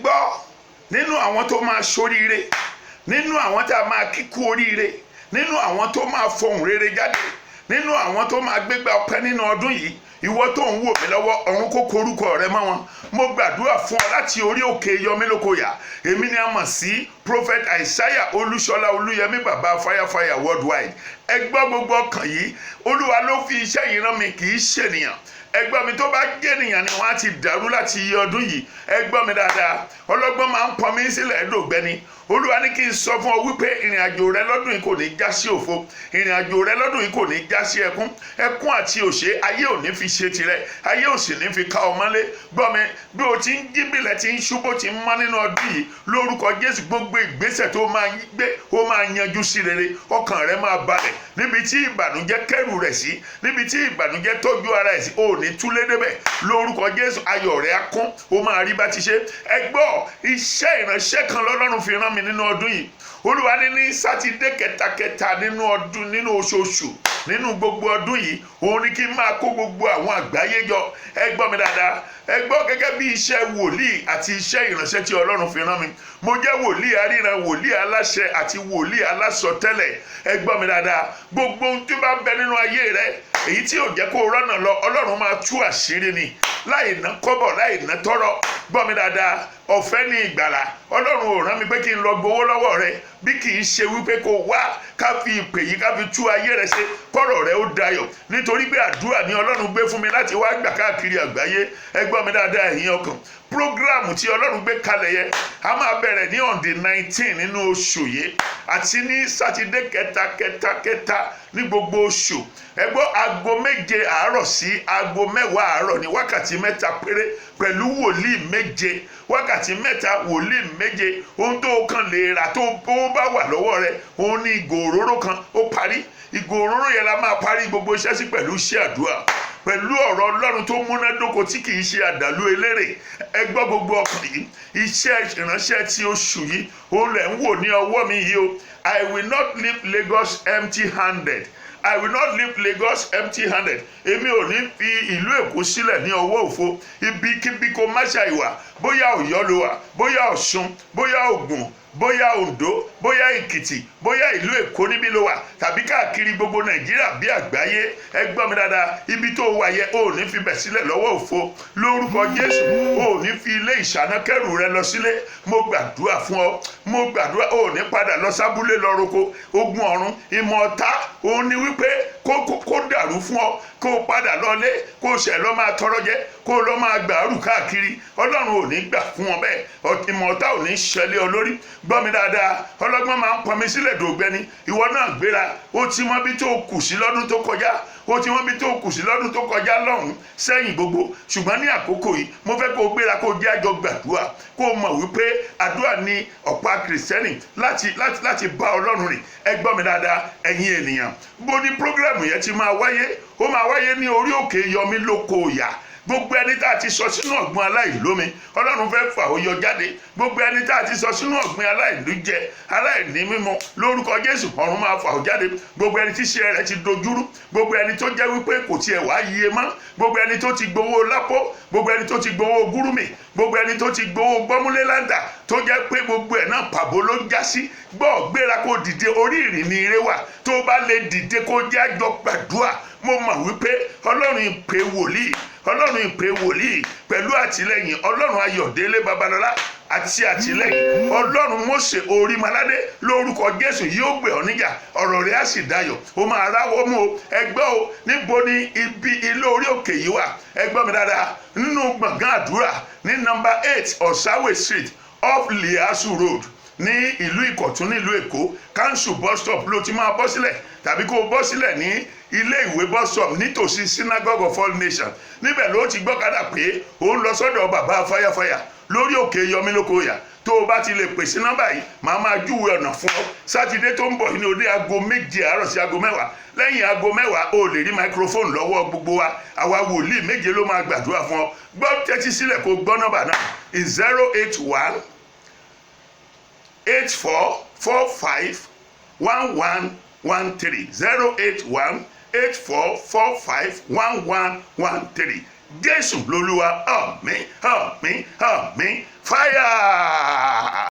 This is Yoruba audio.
gbọ́ nínú àwọn tó máa ṣoríire, nínú àwọn tá a máa kíkú oríire, nínú àwọn tó máa fọhùn rere jáde, nínú àwọn tó máa gbégbá ọpẹ́ nínú ọdún yìí, ìwọ tó ń wò mí lọ́wọ́, ọ̀run kó korúkọ rẹ mọ́ wọn. Mo gbàdúrà fún ọ láti orí òkè Yọmílókòyà. Èmi ni a mọ̀ sí Prophet Isaiah Olúṣọlá Olúyẹmí bàbá fire worldwide. Ẹ gbọ́ gbogbo ọkàn yìí, Olúwa ló fi iṣẹ́ yìí rán mi, kì í ṣènìyàn. Ẹgbọ́n mi tó bá jẹ́ ènìyàn ni wọ́n á ti dàrú láti iye ọdún yìí. Ẹgbọ́n mi dáadáa, ọlọ́gbọ́n máa ń pọn mi sílẹ̀ ẹ̀dọ̀gbẹ́ni. Olúwa ní kí n sọ fún ọ wípé ìrìn àjò rẹ lọ́dún yìí kò ní já sí òfo, ìrìn àjò rẹ lọ́dún yìí kò ní já sí ẹkún àti òṣè. Ayé ò ní fi ṣe tirẹ̀, ayé ò sì ní fi ká ọ mọ́lé. Gbọ́ mi, bí o ti ń jíbìlẹ̀ tí ń ṣubú ti ń mọ́ nínú ọdún yìí, lórúkọ Jésù gbogbo ìgbésẹ̀ tó máa gbé ó máa yanjú sí rere. Ọkàn rẹ máa balẹ̀ níbi tí ìbànújẹ́ kẹrù rẹ̀ sí, níbi tí ìbànújẹ́ tọ́jú ara ẹ̀ sí, ò ní túlé débẹ̀. Lórúkọ Jésù ayọ̀ rẹ̀ á kún, ó máa rí bá ti ṣe. Ẹ gbọ́, iṣẹ́ ìránṣẹ́ kan lọ́lọ́run fi rán mi nínú ọdún yìí. Olúwa ní sátidé kẹtàkẹtà nínú oṣooṣù nínú gbogbo ọdún yìí, òun ni kí n máa kó gbogbo àwọn àgbáyé jọ. Ẹ gbọ́ mi dáadáa, ẹ gbọ́ gẹ́gẹ́ bí iṣẹ́ wòlíì àti iṣẹ́ ìránṣẹ́ tí Ọlọ́run fi rán mi. Mo jẹ́ wòlíì aríran, wòlíì aláṣẹ àti wòlíì alásọtẹ́lẹ̀. Ẹ gbọ́ mi dáadáa, gbogbo ohun tí bá ń bẹ nínú ayé rẹ, èyí tí ò jẹ́ kó rọ́nà lọ, Ọlọ́run máa tú àṣírí ni, láì ná kọ́bọ̀, láì ná tọ́rọ̀. Gbọ́ mi dáadáa, ọ̀fẹ́ ní ìgbàlà. Ọlọ́run ò rán mi pé kí n lọ gbowó lọ́wọ́ rẹ, bí kì í ṣe wípé kó wá ká fi ìpè yìí ká fi tú ayé rẹ ṣe, kọ́rọ̀ rẹ ó dayọ̀. Nítorí pé àdúrà ni Ọlọ́run gbé fún mi láti wá gbà káàkiri àgbáyé. Ẹ gbọ́ mi dáadáa, ẹ̀yin ọkàn. Prógráàmù tí Ọlọ́run gbé kalẹ̀ yẹn, a máa bẹ̀rẹ̀ ní on the 19 nínú oṣù yìí àti ní sátidé kẹta ní gbogbo oṣù. Ẹ gbọ́, aago 7 àárọ̀ sí aago 10 àárọ̀ ní wákàtí 3 péré pẹ̀lú wòlíì 7, wákàtí 3 wòlíì 7. Ohun tó kàn lè rà tó bá wà lọ́wọ́ rẹ, òun ní ìgò òróró kan, ó parí. Ìgò òróró yẹn la máa parí gbogbo iṣẹ́ sí pẹ̀lú iṣẹ́ àdúrà, pẹ̀lú ọ̀rọ̀ Ọlọ́run tó múnádóko tí kì í ṣe àdàlú elérè. Ẹ gbọ́ gbogbo ọkàn yìí, iṣẹ́ ìránṣẹ́ tí oṣù yìí òun lẹ̀ ń wò ní ọwọ́ mi yìí o. I will not leave Lagos empty-handed. I will not leave Lagos empty-handed. Èmi ò ní fi ìlú Èkó sílẹ̀ ní ọwọ́ òfo. Ibikíbi kó má ṣàìwà, bóyá Ọ̀yọ́ ló wà, bóyá Ọ̀ṣun, bóyá Ògùn, bóyá Oǹdó, bóyá Èkìtì, bóyá ìlú Èkó níbí ló wà, tàbí káàkiri gbogbo Nàìjíríà bí àgbáyé. Ẹ gbọ́ mi dáadáa, ibi tó wà yẹ ò ní fi bẹ̀ sílẹ̀ lọ́wọ́ òfo. Lórúkọ Jésù, ò ní fi ilé ìṣáná kẹ́rù rẹ lọ sílé. Mo gbàdúrà fún ọ, mo gbàdúrà, ò ní padà lọ sábúlé lọ roko. Ogun ọ̀run, ìmọ̀ ọ̀tá, òun ni wípé kó dàrú fún ọ, kó padà lọlé, kó ṣẹ̀ lọ máa tọrọ jẹ, kó lọ máa gbàrú káàkiri. Ọlọ́run ò ní gbà fún ọ bẹ́ẹ̀, ìmọ̀ ọ̀tá ò ní ṣẹlẹ̀ ọ lórí. Gbọ́ mi dáadáa, ọlọ́gbọ́n máa ń pọn mi sílẹ̀ dògbẹ́ni. Ìwọ náà gbéra, ó ti mọ bí tó kù sí lọ́dún tó kọjá, ó ti mọ bí tó kù sí lọ́dún tó kọjá lọ́hùn sẹ́yìn gbogbo. Ṣùgbọ́n ní àkókò yìí, mo fẹ́ kó gbéra, kó jẹ́ àjọ gbàdúrà, kó mọ̀ wípé àdúrà ni ọ̀pá kìrìsìtẹ́nì láti bá Ọlọ́run rìn. Ẹ gbọ́ mi dáadáa, ẹ̀yin ènìyàn. Bó ní prógráàmù yẹn ti máa wáyé, ó máa wáyé ní orí òkè Yọmílókòyà. Gbogbo ẹni tá a ti sọ sínú ọ̀gbun aláìlómi, Ọlọ́run fẹ́ fà ó yọ jáde. Gbogbo ẹni tá a ti sọ sínú ọ̀gbun aláìlújẹ, aláìní mímu, lórúkọ Jésù ọ̀run máa fà ó jáde. Gbogbo ẹni tí iṣẹ́ rẹ̀ ti dojúrú, gbogbo ẹni tó jẹ́ wípé kò tiẹ̀ wá yé mọ́, gbogbo ẹni tó ti gbowó lápò, gbogbo ẹni tó ti gbowó gúrúmì, gbogbo ẹni tó ti gbowó gbọ́múlé láńdà, tó jẹ́ pé gbogbo ẹ̀ náà pàbó ló ń já sí. Gbọ́, gbéra kó dìde, orí ìrìn ni ire wà. Tó bá lè dìde kó jẹ́ àjọ gbàdúrà. Mo mọ̀ wípé Ọlọ́run ìpè wòlíì, Ọlọ́run ìpè wòlíì pẹ̀lú àtìlẹ́yìn Ọlọ́run Ayọ̀délé Babalọ́lá àti àtìlẹ́yìn Ọlọ́run Mósè Orímọládé, lórúkọ Jésù yóò gbé ọ níjà, ọ̀rọ̀ rẹ̀ á sì dayọ̀, ó máa ráwọ́ mú o. Ẹ gbọ́ o, níbo ni ibi ilé orí òkè yìí wà? Ẹ gbọ́ mi dáadáa, nínú gbọ̀ngàn àdúrà ní nọ́mbà 8 Ọ̀sáwé Street off Liasu Road ní ìlú Ìkọ̀tún nílùú Èkó. Council bus stop ló ti máa bọ́ sílẹ̀, tàbí kó bọ́ sílẹ̀ ní ilé ìwé bus stop nítòsí Synagogue of All Nations. Níbẹ̀ ló ti gbọ́kadà pé ó ń lọ sọ́dọ̀ bàbá fáyàfáyà lórí òkè Yọmílókòyà. Tó o bá ti lè pè sí nọ́mbà yìí, màá máa júwe ọ̀nà fún ọ. Sátidé tó ń bọ̀ ní òde aago 7 àárọ̀ sí aago 10. Lẹ́yìn aago 10 o lè rí microphone lọ́wọ́ gbogbo wa. Àwa wòlíì 7 ló máa gbàdúrà fún ọ. Gbọ́, tẹ́tí sílẹ̀ kó gbọ́ nọ́mbà náà. 081 8445 1113 081 8445 1113. Jésù lolúwa. Àmín, àmín, àmín. fire